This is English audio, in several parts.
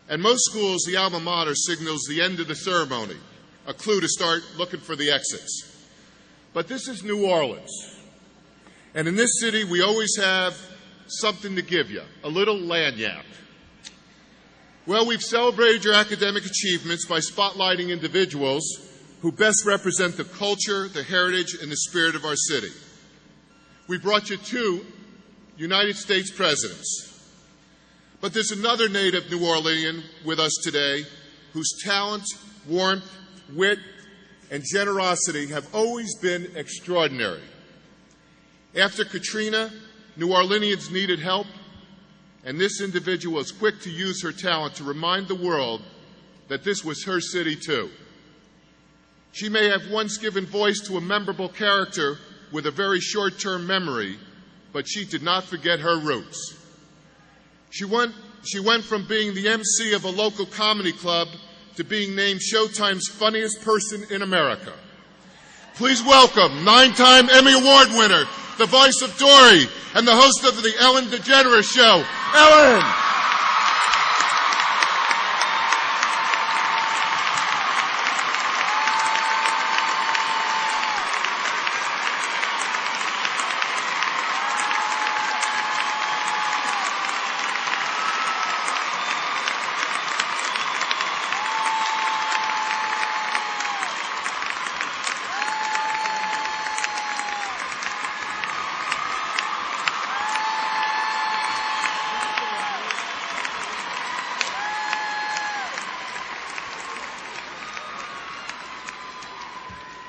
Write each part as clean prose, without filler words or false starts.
At most schools, the alma mater signals the end of the ceremony, a clue to start looking for the exits. But this is New Orleans. And in this city, we always have something to give you, a little lagniappe. Well, we've celebrated your academic achievements by spotlighting individuals who best represent the culture, the heritage, and the spirit of our city. We brought you 2 United States presidents. But there's another native New Orleanian with us today whose talent, warmth, wit, and generosity have always been extraordinary. After Katrina, New Orleanians needed help, and this individual was quick to use her talent to remind the world that this was her city too. She may have once given voice to a memorable character with a very short-term memory, but she did not forget her roots. She went from being the MC of a local comedy club to being named Showtime's funniest person in America. Please welcome 9-time Emmy Award winner, the voice of Dory, and the host of the Ellen DeGeneres Show, Ellen!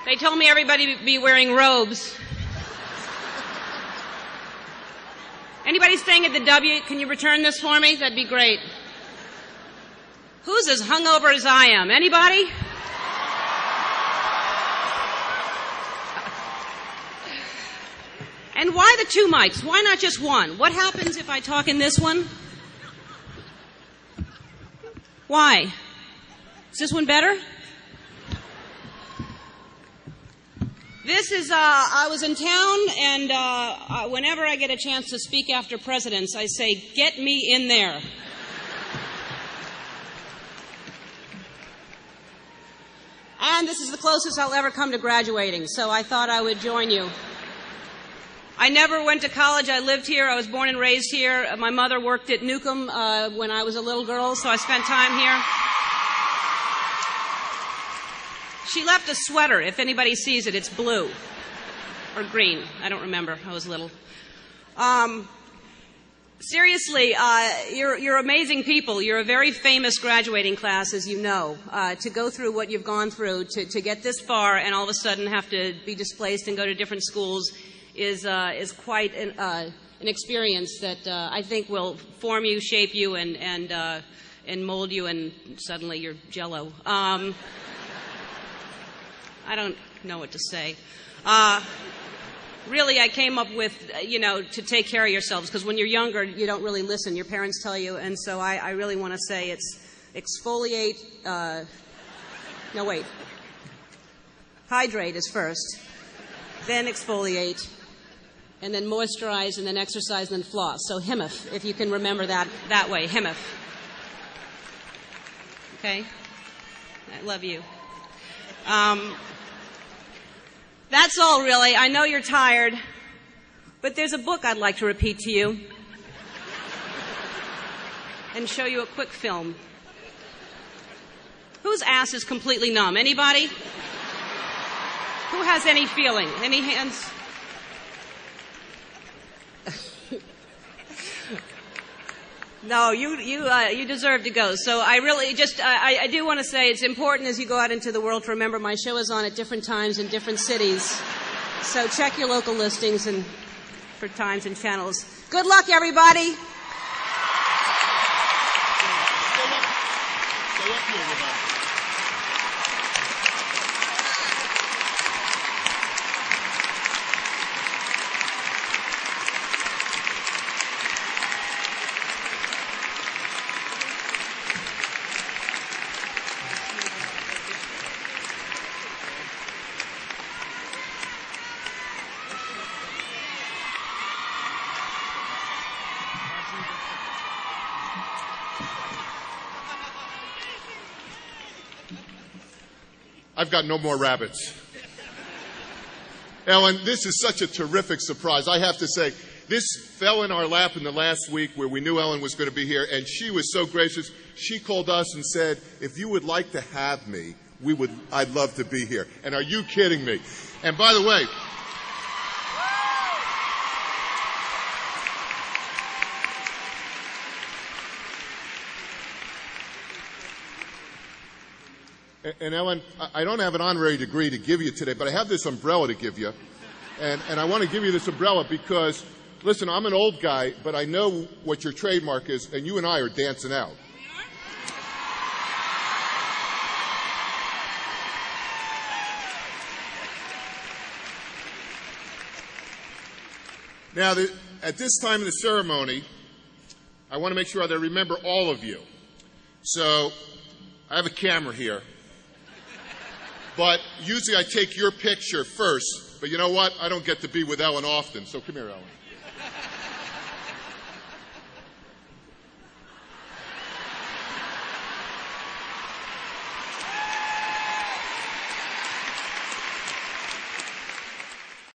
They told me everybody would be wearing robes. Anybody staying at the W, can you return this for me? That'd be great. Who's as hungover as I am? Anybody? And why the 2 mics? Why not just one? What happens if I talk in this one? Why? Is this one better? This is, I was in town, and whenever I get a chance to speak after presidents, I say, get me in there. And this is the closest I'll ever come to graduating, so I thought I would join you. I never went to college. I lived here. I was born and raised here. My mother worked at Newcomb when I was a little girl, so I spent time here. She left a sweater. If anybody sees it, it's blue or green. I don't remember. I was little. Seriously, you're amazing people. You're a very famous graduating class, as you know. To go through what you've gone through, to get this far and all of a sudden have to be displaced and go to different schools is quite an experience that I think will form you, shape you, and mold you, and suddenly you're Jell-O. I don't know what to say. Really, I came up with, to take care of yourselves, because when you're younger, you don't really listen. Your parents tell you, and so I really want to say it's exfoliate. No, wait. Hydrate is first, then exfoliate, and then moisturize, and then exercise, and then floss. So himif, if you can remember that way, himif. Okay? I love you. That's all, really. I know you're tired, but there's a book I'd like to repeat to you and show you a quick film. Whose ass is completely numb? Anybody? Who has any feeling? Any hands? No, you deserve to go. So I really I do want to say it's important as you go out into the world to remember my show is on at different times in different cities. So check your local listings and for times and channels. Good luck, everybody. I've got no more rabbits. Ellen, this is such a terrific surprise. I have to say, this fell in our lap in the last week where we knew Ellen was going to be here, and she was so gracious. She called us and said, if you would like to have me, I'd love to be here. And are you kidding me? And by the way, and Ellen, I don't have an honorary degree to give you today, but I have this umbrella to give you. And I want to give you this umbrella because, listen, I'm an old guy, but I know what your trademark is, and you and I are dancing out. Now, at this time in the ceremony, I want to make sure that I remember all of you. So, I have a camera here. But usually I take your picture first. But you know what? I don't get to be with Ellen often. So come here, Ellen.